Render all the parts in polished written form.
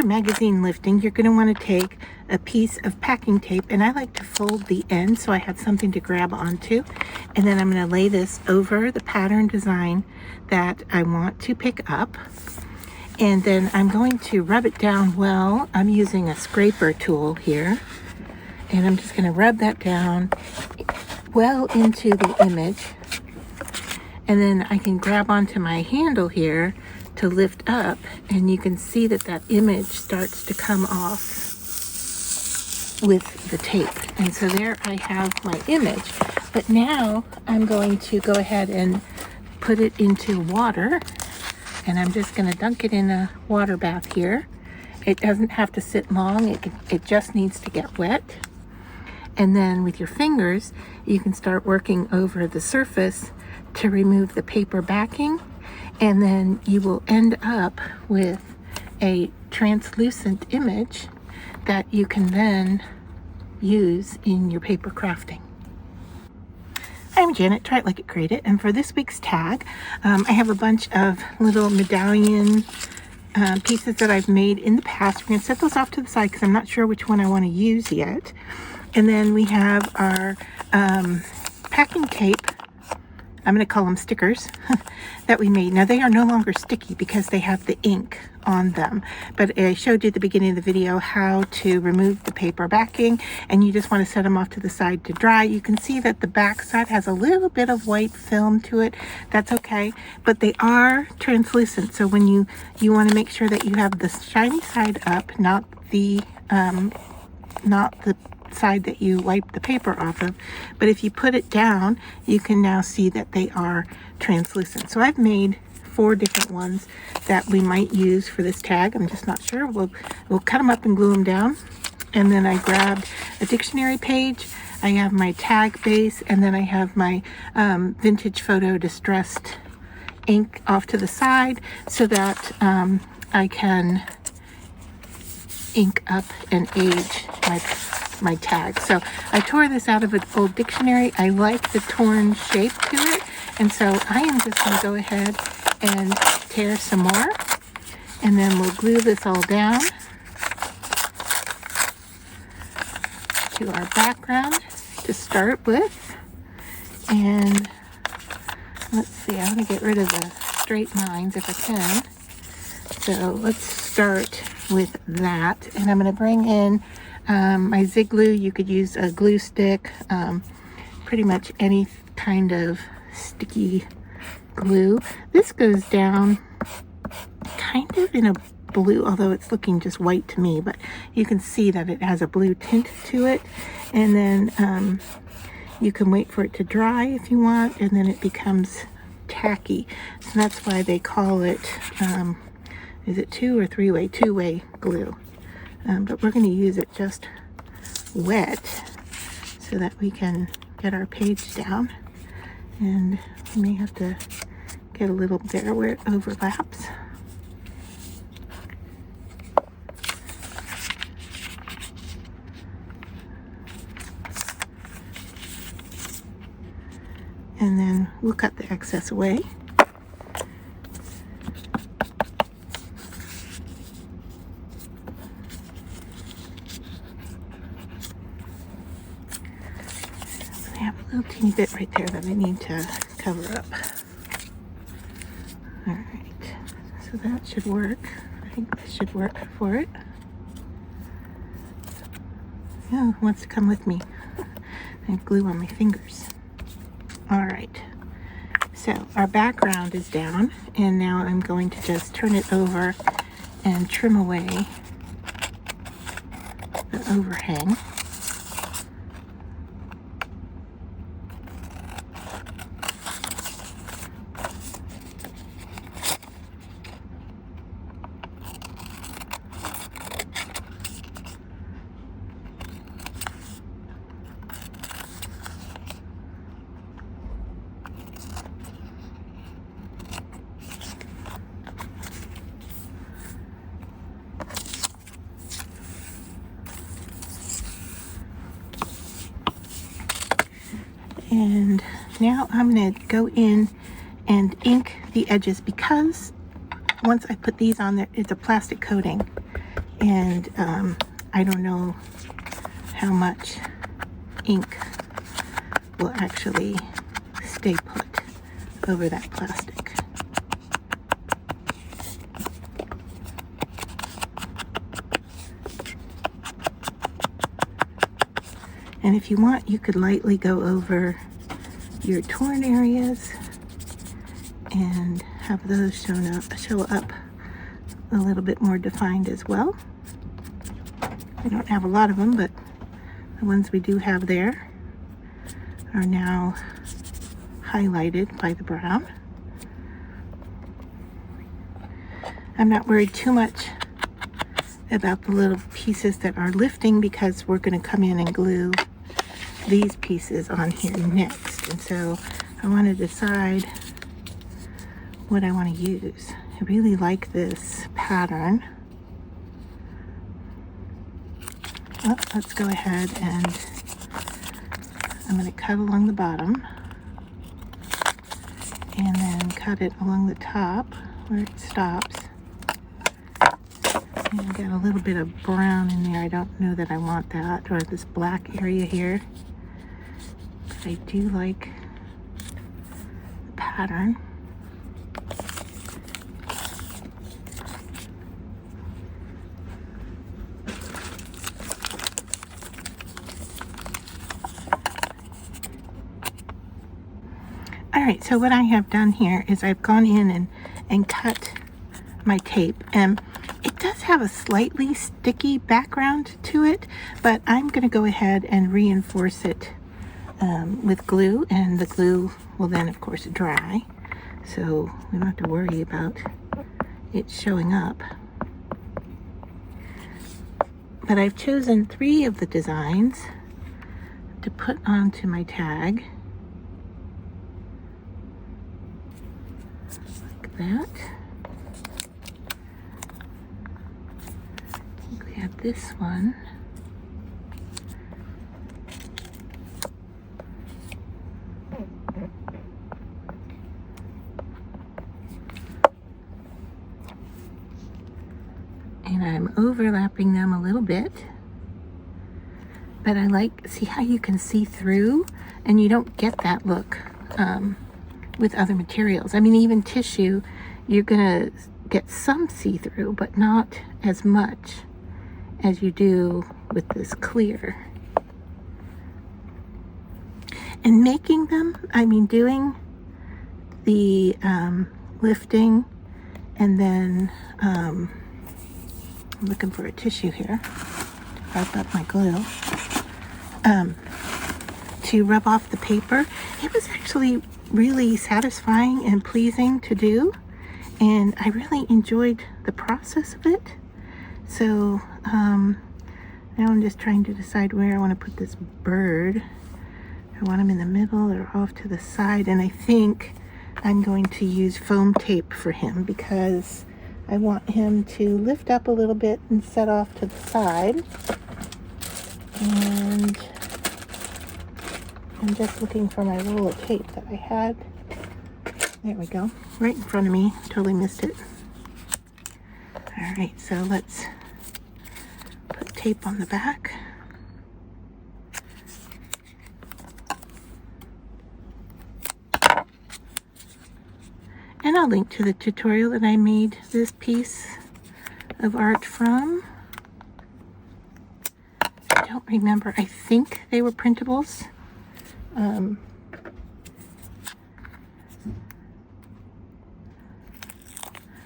magazine lifting, you're going to want to take a piece of packing tape, and I like to fold the end so I have something to grab onto. And then I'm going to lay this over the pattern design that I want to pick up. And then I'm going to rub it down well. I'm using a scraper tool here. And I'm just going to rub that down well into the image. And then I can grab onto my handle here to lift up, and you can see that that image starts to come off with the tape. And so there I have my image. But now I'm going to go ahead and put it into water, and I'm just going to dunk it in a water bath here. It doesn't have to sit long, it just needs to get wet. And then with your fingers, you can start working over the surface to remove the paper backing, and then you will end up with a translucent image that you can then use in your paper crafting. I'm Janet, Try It Like It, Create It, and for this week's tag, I have a bunch of little medallion pieces that I've made in the past. We're going to set those off to the side because I'm not sure which one I want to use yet. And then we have our packing tape, I'm going to call them stickers, that we made. Now they are no longer sticky because they have the ink on them. But I showed you at the beginning of the video how to remove the paper backing, and you just want to set them off to the side to dry. You can see that the back side has a little bit of white film to it. That's okay, but they are translucent. So when you want to make sure that you have the shiny side up, not the side that you wipe the paper off of. But if you put it down, you can now see that they are translucent. So I've made 4 different ones that we might use for this tag. I'm just not sure. We'll cut them up and glue them down. And then I grabbed a dictionary page. I have my tag base, and then I have my vintage photo distressed ink off to the side so that I can ink up and age my tag. So I tore this out of an old dictionary. I like the torn shape to it, and so I am just going to go ahead and tear some more, and then we'll glue this all down to our background to start with. And let's see, I want to get rid of the straight lines if I can. So let's start with that, and I'm going to bring in my Zig glue. You could use a glue stick, pretty much any kind of sticky glue. This goes down kind of in a blue, although it's looking just white to me, but you can see that it has a blue tint to it. And then you can wait for it to dry if you want, and then it becomes tacky. So that's why they call it, is it 2 or 3-way? 2-way glue. But we're going to use it just wet so that we can get our page down. And we may have to get a little there where it overlaps. And then we'll cut the excess away. I have a little teeny bit right there that I need to cover up. All right, so that should work. I think this should work for it. Yeah, who wants to come with me? I have glue on my fingers. All right, so our background is down, and now I'm going to just turn it over and trim away the overhang. And now I'm going to go in and ink the edges, because once I put these on there, it's a plastic coating. And I don't know how much ink will actually stay put over that plastic. And if you want, you could lightly go over your torn areas and have those show up a little bit more defined as well. We don't have a lot of them, but the ones we do have there are now highlighted by the brown. I'm not worried too much about the little pieces that are lifting because we're going to come in and glue these pieces on here next. And so I want to decide what I want to use. I really like this pattern. Oh, let's go ahead and I'm going to cut along the bottom and then cut it along the top where it stops. And I've got a little bit of brown in there. I don't know that I want that, or this black area here. But I do like the pattern. Alright, so what I have done here is I've gone in and cut my tape. And it does have a slightly sticky background to it, but I'm going to go ahead and reinforce it with glue, and the glue will then of course dry, so we don't have to worry about it showing up. But I've chosen 3 of the designs to put onto my tag, like that. We have this one. And I'm overlapping them a little bit. But I like, see how you can see through? And you don't get that look with other materials. I mean, even tissue, you're gonna get some see-through, but not as much as you do with this clear. And making them, I mean, doing the lifting, and then I'm looking for a tissue here, wrap up my glue, to rub off the paper. It was actually really satisfying and pleasing to do, and I really enjoyed the process of it. So now I'm just trying to decide where I want to put this bird. I want him in the middle or off to the side, and I think I'm going to use foam tape for him because I want him to lift up a little bit and set off to the side. And I'm just looking for my roll of tape that I had. There we go, right in front of me. Totally missed it. All right, so let's put tape on the back. And I'll link to the tutorial that I made this piece of art from. I don't remember. I think they were printables.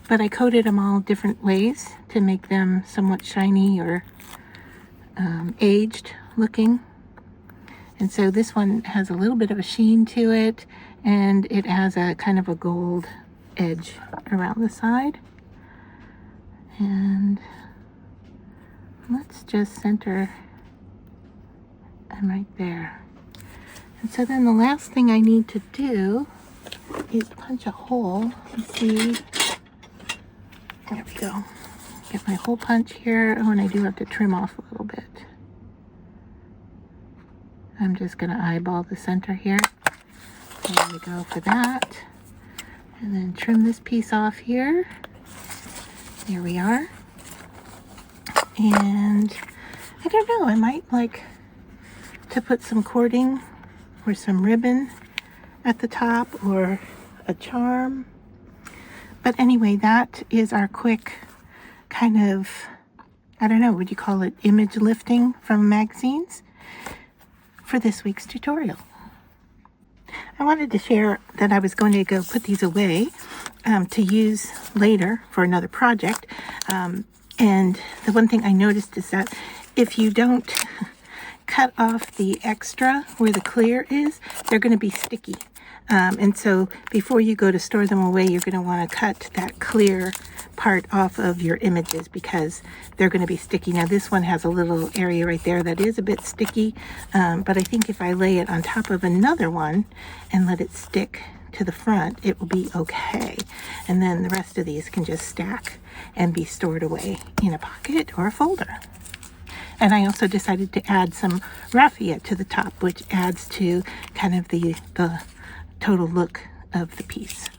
But I coated them all different ways to make them somewhat shiny or aged looking. And so this one has a little bit of a sheen to it, and it has a kind of a gold edge around the side. And let's just center them right there. And so then the last thing I need to do is punch a hole. Let's see. There we go. Get my hole punch here. Oh, and I do have to trim off a little bit. I'm just going to eyeball the center here. There we go for that. And then trim this piece off here. There we are. And I don't know, I might like to put some cording or some ribbon at the top or a charm. But anyway, that is our quick kind of, I don't know, would you call it image lifting from magazines for this week's tutorial. I wanted to share that I was going to go put these away to use later for another project. And the one thing I noticed is that if you don't cut off the extra where the clear is, they're going to be sticky. And so before you go to store them away, you're going to want to cut that clear part off of your images because they're going to be sticky. Now this one has a little area right there that is a bit sticky, but I think if I lay it on top of another one and let it stick to the front, it will be okay. And then the rest of these can just stack and be stored away in a pocket or a folder. And I also decided to add some raffia to the top, which adds to kind of the total look of the piece.